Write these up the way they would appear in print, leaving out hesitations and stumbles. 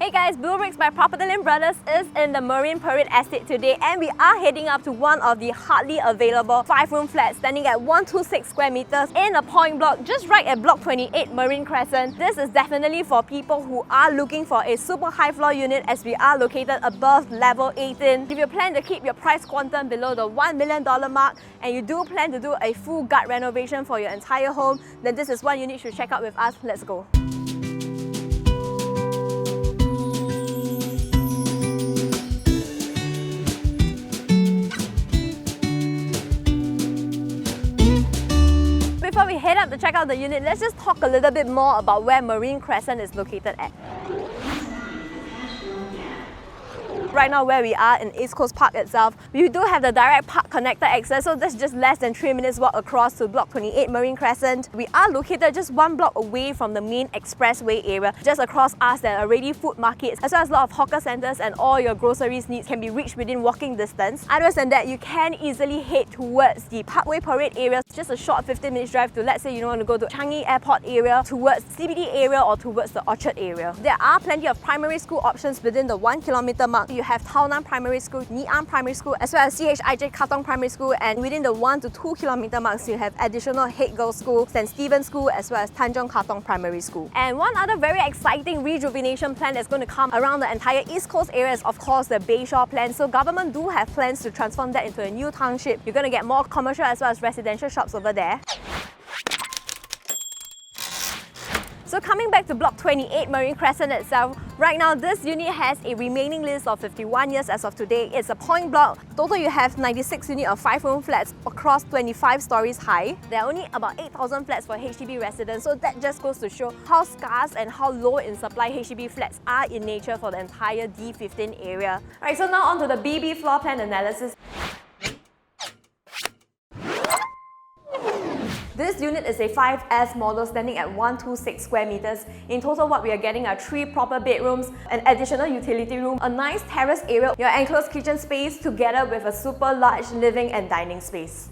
Hey guys, bleubricks by PropertyLimBrothers is in the Marine Parade Estate today, and we are heading up to one of the hardly available 5-room flats standing at 126 square meters in a point block just right at block 28 Marine Crescent. This is definitely for people who are looking for a super high floor unit, as we are located above level 18. If you plan to keep your price quantum below the $1 million mark and you do plan to do a full gut renovation for your entire home, then this is one you need to check out with us. Let's go. Before we head up to check out the unit, let's just talk a little bit more about where Marine Crescent is located at. Right now where we are in East Coast Park itself, we do have the direct park connector access, so that's just less than 3 minutes walk across to block 28 Marine Crescent. We are located just 1 block away from the main expressway area. Just across us there are already food markets, as well as a lot of hawker centres, and all your groceries needs can be reached within walking distance. Other than that, you can easily head towards the Parkway Parade area, just a short 15 minutes drive to, let's say you want to go to Changi Airport area, towards CBD area or towards the Orchard area. There are plenty of primary school options within the 1 kilometer mark. You have Tao Nan Primary School, Leong Primary School, as well as CHIJ Katong Primary School, and within the 1 to 2 kilometer marks you have additional Head Girls School, St. Stephen's School, as well as Tanjong Katong Primary School. And one other very exciting rejuvenation plan that's going to come around the entire East Coast area is of course the Bayshore plan. So government do have plans to transform that into a new township. You're going to get more commercial as well as residential shops over there. So coming back to block 28 Marine Crescent itself, right now this unit has a remaining lease of 51 years as of today. It's a point block. Total you have 96 units of 5-room flats across 25 stories high. There are only about 8,000 flats for HDB residents, so that just goes to show how scarce and how low in supply HDB flats are in nature for the entire D15 area. Alright, so now on to the BB floor plan analysis. This unit is a 5S model standing at 126 square meters. In total, what we are getting are 3 proper bedrooms, an additional utility room, a nice terrace area, your enclosed kitchen space together with a super large living and dining space.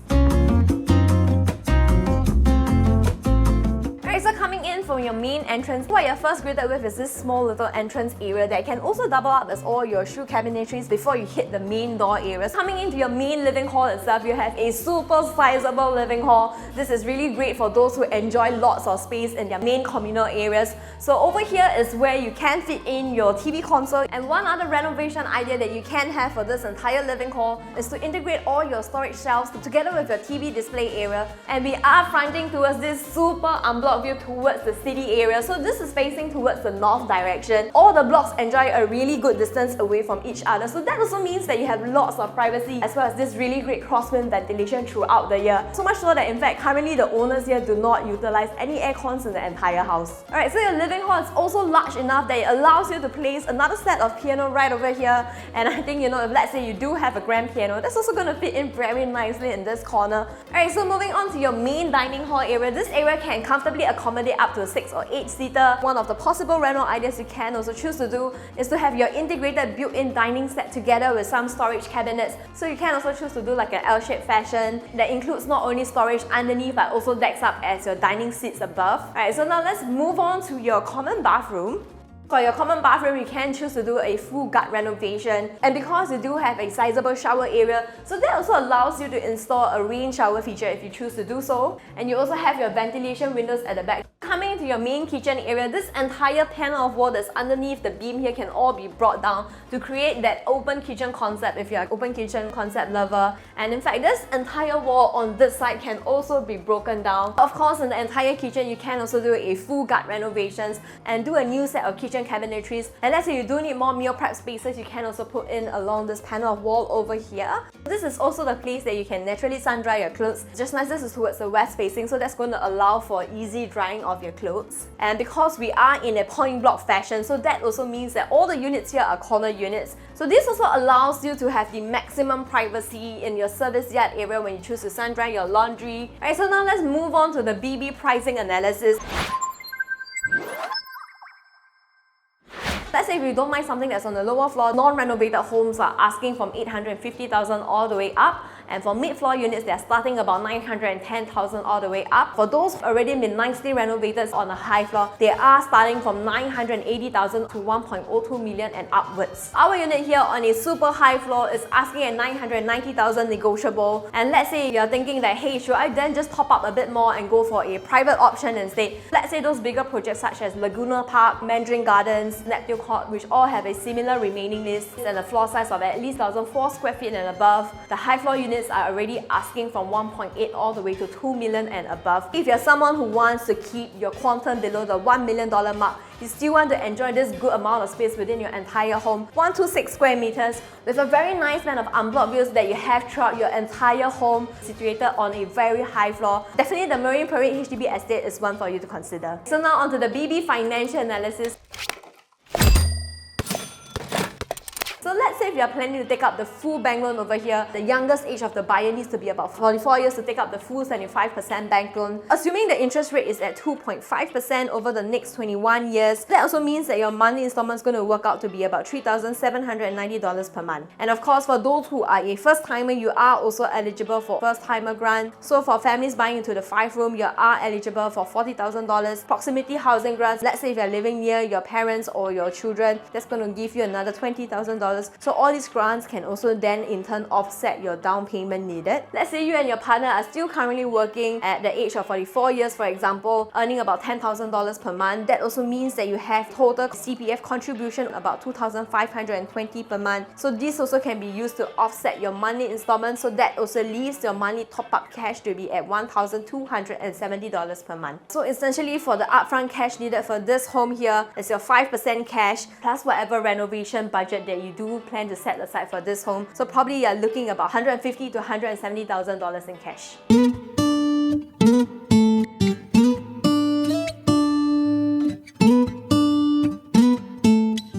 So coming in from your main entrance, what you're first greeted with is this small little entrance area that can also double up as all your shoe cabinetries before you hit the main door areas. Coming into your main living hall itself, you have a super sizable living hall. This is really great for those who enjoy lots of space in their main communal areas. So over here is where you can fit in your TV console. And one other renovation idea that you can have for this entire living hall is to integrate all your storage shelves together with your TV display area. And we are fronting towards this super unblocked view towards the city area, so this is facing towards the north direction. All the blocks enjoy a really good distance away from each other, so that also means that you have lots of privacy as well as this really great crosswind ventilation throughout the year. So much so that in fact currently the owners here do not utilize any air cons in the entire house. Alright, so your living hall is also large enough that it allows you to place another set of piano right over here, and I think, you know, if let's say you do have a grand piano, that's also going to fit in very nicely in this corner. Alright, so moving on to your main dining hall area, this area can comfortably accommodate up to a 6 or 8 seater. One of the possible reno ideas you can also choose to do is to have your integrated built-in dining set together with some storage cabinets. So you can also choose to do like an L-shaped fashion that includes not only storage underneath but also decks up as your dining seats above. Alright, so now let's move on to your common bathroom. For your common bathroom, you can choose to do a full gut renovation, and because you do have a sizable shower area, so that also allows you to install a rain shower feature if you choose to do so. And you also have your ventilation windows at the back. Coming into your main kitchen area, this entire panel of wall that's underneath the beam here can all be brought down to create that open kitchen concept if you're an open kitchen concept lover. And in fact, this entire wall on this side can also be broken down. Of course, in the entire kitchen, you can also do a full gut renovations and do a new set of kitchen cabinetries. And let's say you do need more meal prep spaces, you can also put in along this panel of wall over here. This is also the place that you can naturally sun dry your clothes. Just nice, this is towards the west facing, so that's going to allow for easy drying of your clothes. And because we are in a point block fashion, so that also means that all the units here are corner units. So this also allows you to have the maximum privacy in your service yard area when you choose to sun dry your laundry. Alright, so now let's move on to the BB pricing analysis. Let's say if you don't mind something that's on the lower floor, non-renovated homes are asking from 850,000 all the way up. and for mid-floor units, they're starting about 910,000 all the way up. For those already been nicely renovated on a high floor, they are starting from 980,000 to 1.02 million and upwards. Our unit here on a super high floor is asking at 990,000 negotiable, and let's say you're thinking that, hey, should I then just top up a bit more and go for a private option instead? Let's say those bigger projects such as Laguna Park, Mandarin Gardens, Neptune Court, which all have a similar remaining list and a floor size of at least 1,004 square feet and above. The high floor units are already asking from 1.8 all the way to 2 million and above. If you're someone who wants to keep your quantum below the $1 million mark, you still want to enjoy this good amount of space within your entire home, 126 square meters, with a very nice band of unblocked views that you have throughout your entire home, situated on a very high floor. Definitely the Marine Parade HDB estate is one for you to consider. So now onto the BB financial analysis. So let's say if you're planning to take up the full bank loan over here, the youngest age of the buyer needs to be about 44 years to take up the full 75% bank loan. Assuming the interest rate is at 2.5% over the next 21 years, that also means that your monthly installment is going to work out to be about $3,790 per month. And of course, for those who are a first-timer, you are also eligible for first-timer grant. So for families buying into the 5-room, you are eligible for $40,000. Proximity housing grants, let's say if you're living near your parents or your children, that's going to give you another $20,000. So all these grants can also then in turn offset your down payment needed. Let's say you and your partner are still currently working at the age of 44 years, for example, earning about $10,000 per month. That also means that you have total CPF contribution about $2,520 per month. So this also can be used to offset your monthly installment. So that also leaves your monthly top-up cash to be at $1,270 per month. So essentially for the upfront cash needed for this home here is your 5% cash plus whatever renovation budget that you do plan to set aside for this home. So probably you're looking about $150,000 to $170,000 in cash.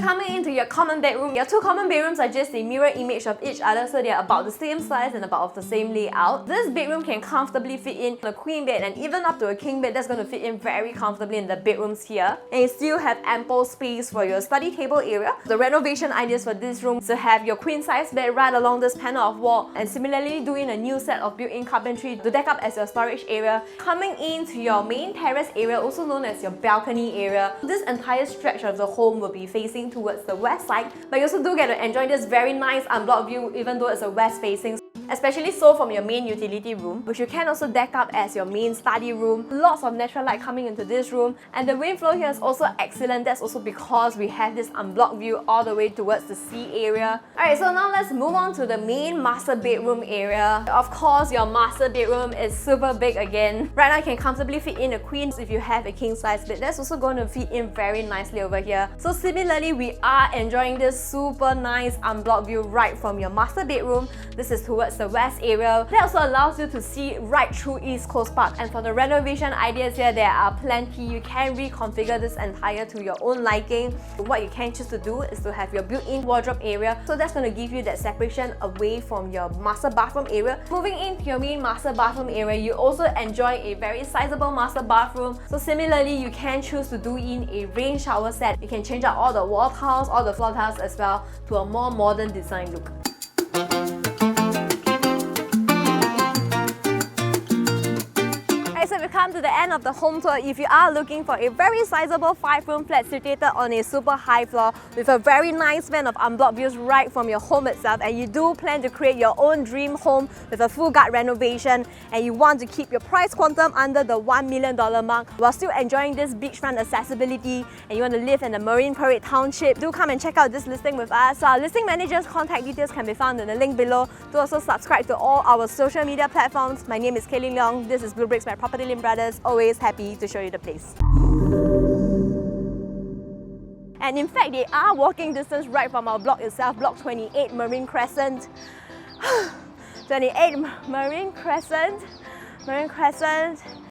Coming into your common bedroom, your two common bedrooms are just a mirror image of each other, so they're about the same size and about of the same layout. This bedroom can comfortably fit in a queen bed and even up to a king bed that's going to fit in very comfortably in the bedrooms here. And you still have ample space for your study table area. The renovation ideas for this room is to have your queen size bed right along this panel of wall, and similarly doing a new set of built-in carpentry to deck up as your storage area. Coming into your main terrace area, also known as your balcony area, this entire stretch of the home will be facing towards the west side, but you also do get to enjoy this very nice unblocked view even though it's a west facing. Especially so from your main utility room, which you can also deck up as your main study room. Lots of natural light coming into this room, and the wind flow here is also excellent. That's also because we have this unblocked view all the way towards the sea area. Alright, so now let's move on to the main master bedroom area. Of course, your master bedroom is super big again. Right now you can comfortably fit in a queen if you have a king size bed. That's also going to fit in very nicely over here. So similarly, we are enjoying this super nice unblocked view right from your master bedroom. This is towards the west area. That also allows you to see right through East Coast Park. And for the renovation ideas here, there are plenty. You can reconfigure this entire to your own liking. What you can choose to do is to have your built-in wardrobe area. So that's going to give you that separation away from your master bathroom area. Moving into your main master bathroom area, you also enjoy a very sizable master bathroom. So similarly, you can choose to do in a rain shower set. You can change out all the wall tiles, all the floor tiles as well to a more modern design look. So we've come to the end of the home tour. If you are looking for a very sizable 5-room flat situated on a super high floor with a very nice band of unblocked views right from your home itself, and you do plan to create your own dream home with a full gut renovation, and you want to keep your price quantum under the $1 million mark while still enjoying this beachfront accessibility, and you want to live in the Marine Parade Township, do come and check out this listing with us. So our listing manager's contact details can be found in the link below. Do also subscribe to all our social media platforms. My name is Caline Leong. This is bleubricks by PropertyLimBrothers. Always happy to show you the place. And in fact, they are walking distance right from our block itself, block 28 Marine Crescent. 28 Marine Crescent.